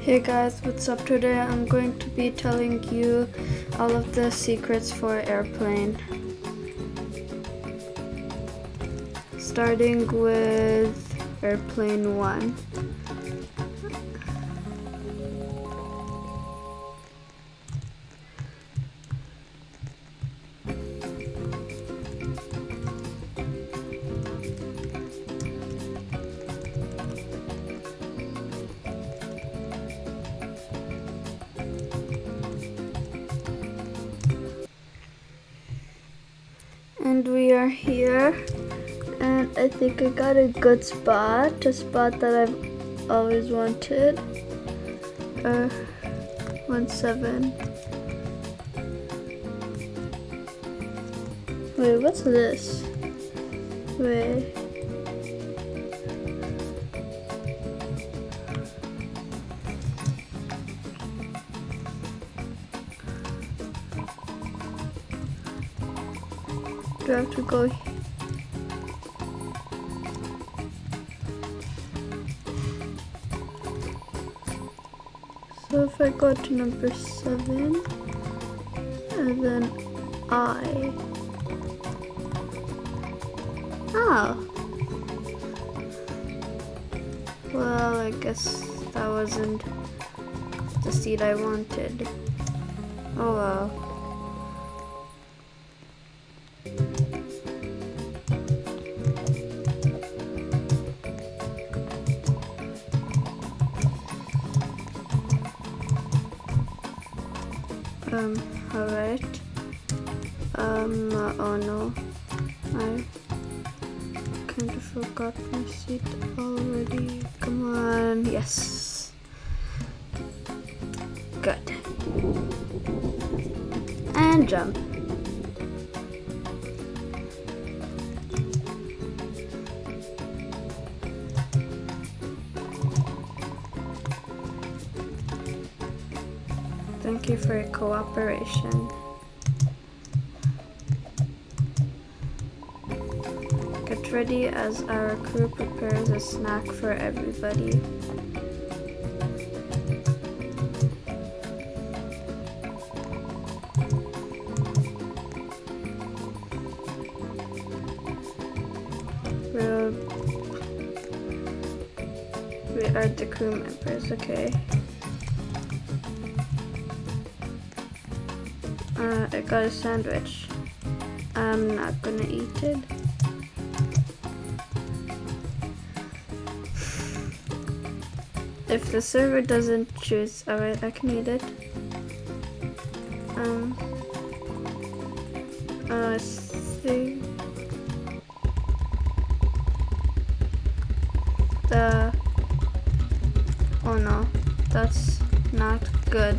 Hey guys, what's up? Today I'm going to be telling you all of the secrets for airplane. Starting with airplane 1. And we are here, and I think I got a good spot, a spot that I've always wanted. 17. Wait, what's this? Wait. Do I have to go? So if I go to number 7, and then I. Oh. Well, I guess that wasn't the seat I wanted. Oh well. Alright. Oh no. I kind of forgot my seat already. Come on. Yes. Good. And jump. Thank you for your cooperation. Get ready as our crew prepares a snack for everybody. We are the crew members, okay? I got a sandwich. I'm not gonna eat it. If the server doesn't choose, alright, I can eat it. Let's see. Oh no, that's not good.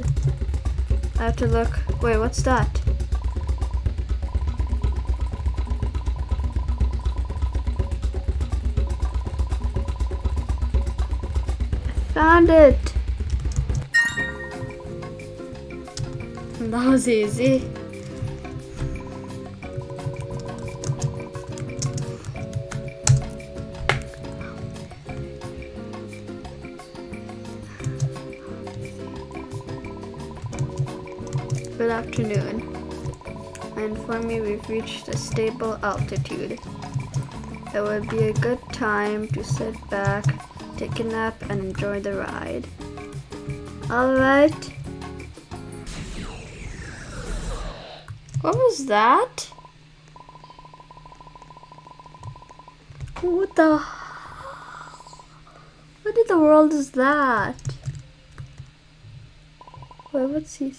I have to look. Wait, what's that? I found it! That was easy. Good afternoon. I inform you we've reached a stable altitude. It would be a good time to sit back, take a nap, and enjoy the ride. Alright. What was that? What the? What in the world is that? Wait, what's he?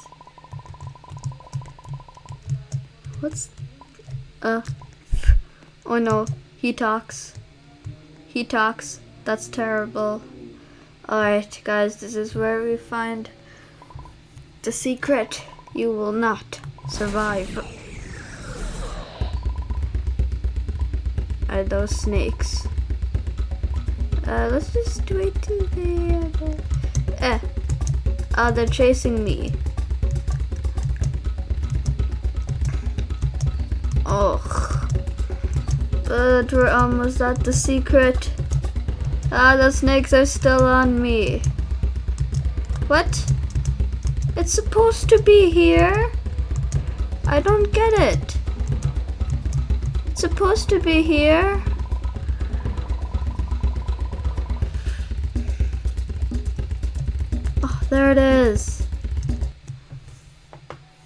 What's... Oh no, he talks. He talks. That's terrible. Alright guys, this is where we find the secret. You will not survive. Are those snakes? Let's just wait till they... they're chasing me. Oh, but we're almost at the secret. The snakes are still on me. What? It's supposed to be here. I don't get it. It's supposed to be here. Oh, there it is.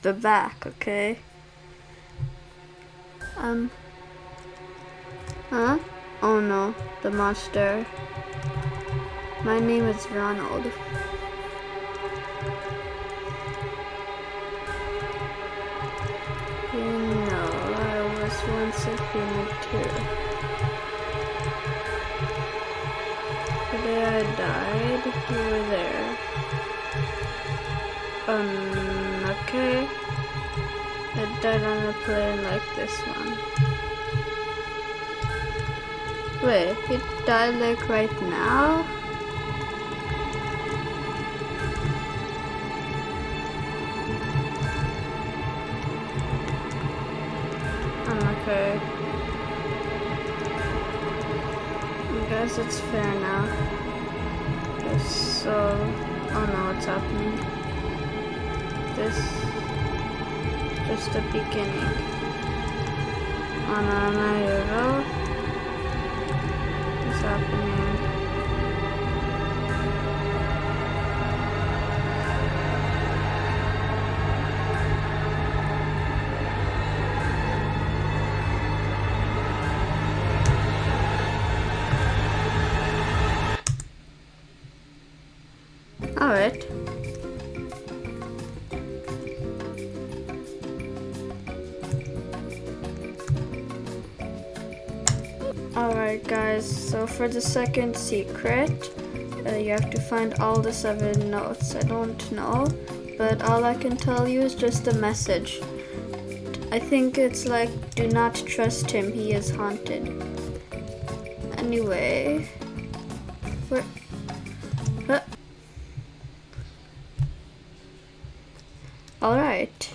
The back, okay. Huh? Oh no, the monster. My name is Ronald. You know, I was once a human too. The day I died, you were there. Okay. I died on a plane like this one. Wait, he died like right now? Okay. I guess it's fair now. So, oh no, what's happening? This, just the beginning. Oh no, now you go. What's happening? Alright. Alright guys, so for the second secret, you have to find all the 7 notes. I don't know, but all I can tell you is just a message. I think it's like, do not trust him, he is haunted. Anyway, alright,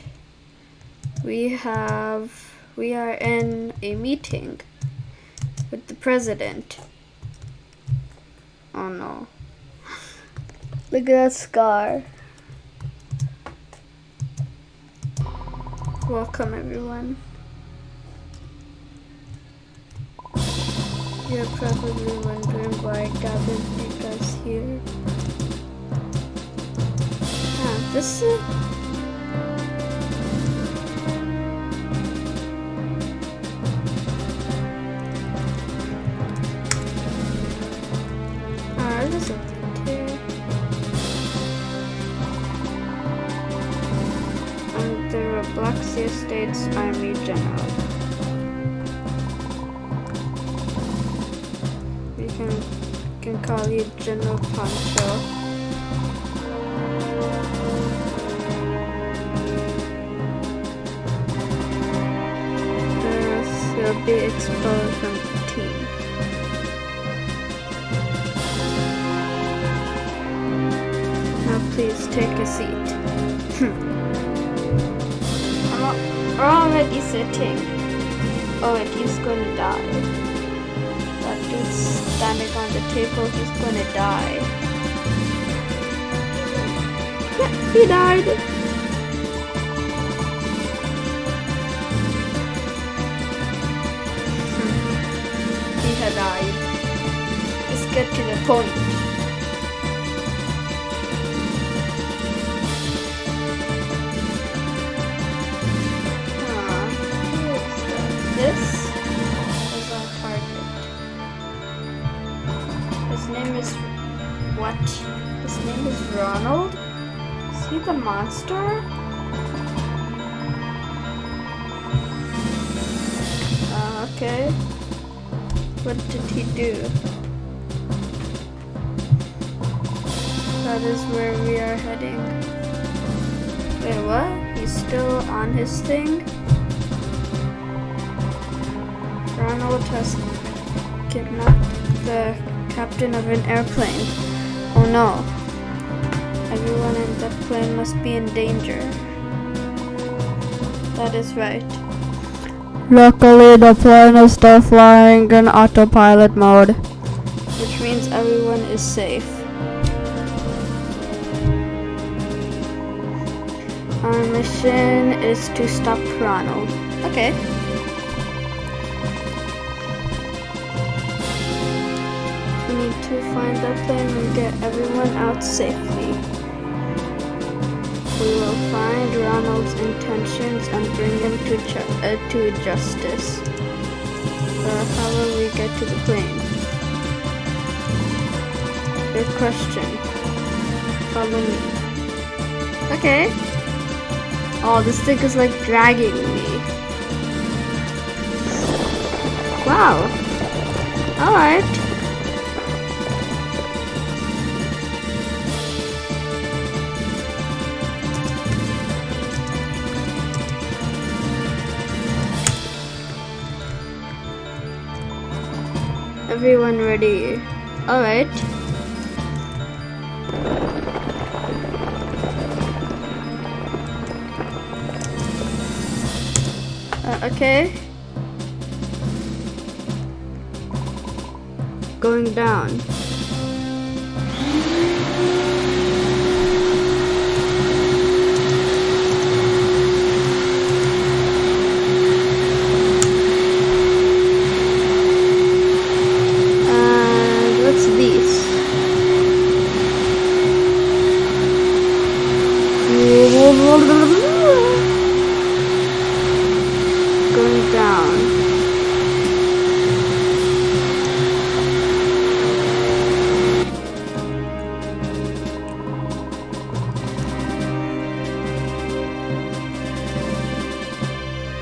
we are in a meeting with the president. Oh no. Look at that scar. Welcome everyone. You're probably wondering why I gathered you guys here. This is... there's a thing here. I'm the Robloxia State's Army General. We can call you General Poncho. You'll be expelled from the team. Please take a seat. We're already sitting. Oh wait, he's gonna die. That dude's standing on the table, he's gonna die. Yeah, he died. He had died. Let's get to the point. This is our target. His name is... what? His name is Ronald? Is he the monster? Okay. What did he do? That is where we are heading. Wait, what? He's still on his thing? Ronald has kidnapped the captain of an airplane. Oh no. Everyone in that plane must be in danger. That is right. Luckily, the plane is still flying in autopilot mode, which means everyone is safe. Our mission is to stop Ronald. Okay. We need to find the plane and get everyone out safely. We will find Ronald's intentions and bring him to justice. How will we get to the plane? Good question. Follow me. Okay. Oh, this thing is like dragging me. Wow. Alright. Everyone ready? Alright. Okay. Going down. And what's this? Going down.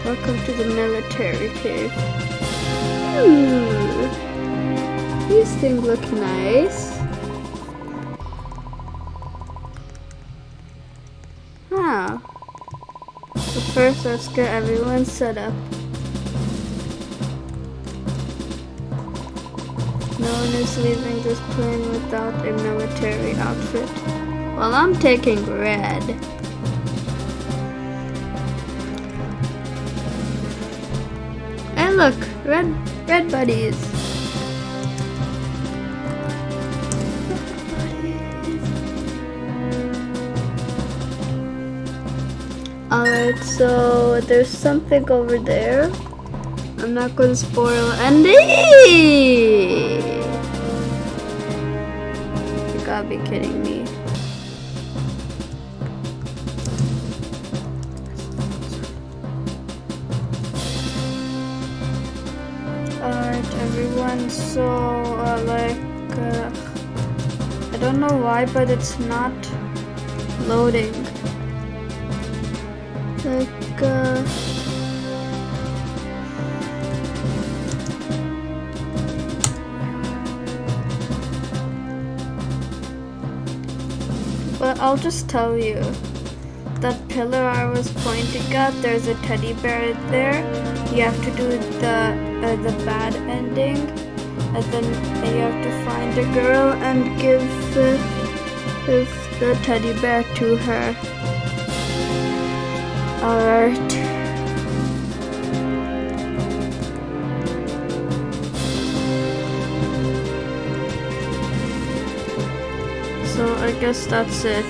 Welcome to the military cave. Ooh, these things look nice. Huh. But first, let's get everyone set up. No one is leaving this plane without a military outfit. Well, I'm taking red. Hey, look, red buddies. Alright, so there's something over there. I'm not gonna spoil ending. You gotta be kidding me. Alright, everyone, so I don't know why, but it's not loading. But I'll just tell you, that pillar I was pointing at, there's a teddy bear there. You have to do the bad ending, and then you have to find a girl and give the teddy bear to her. Alright. So I guess that's it.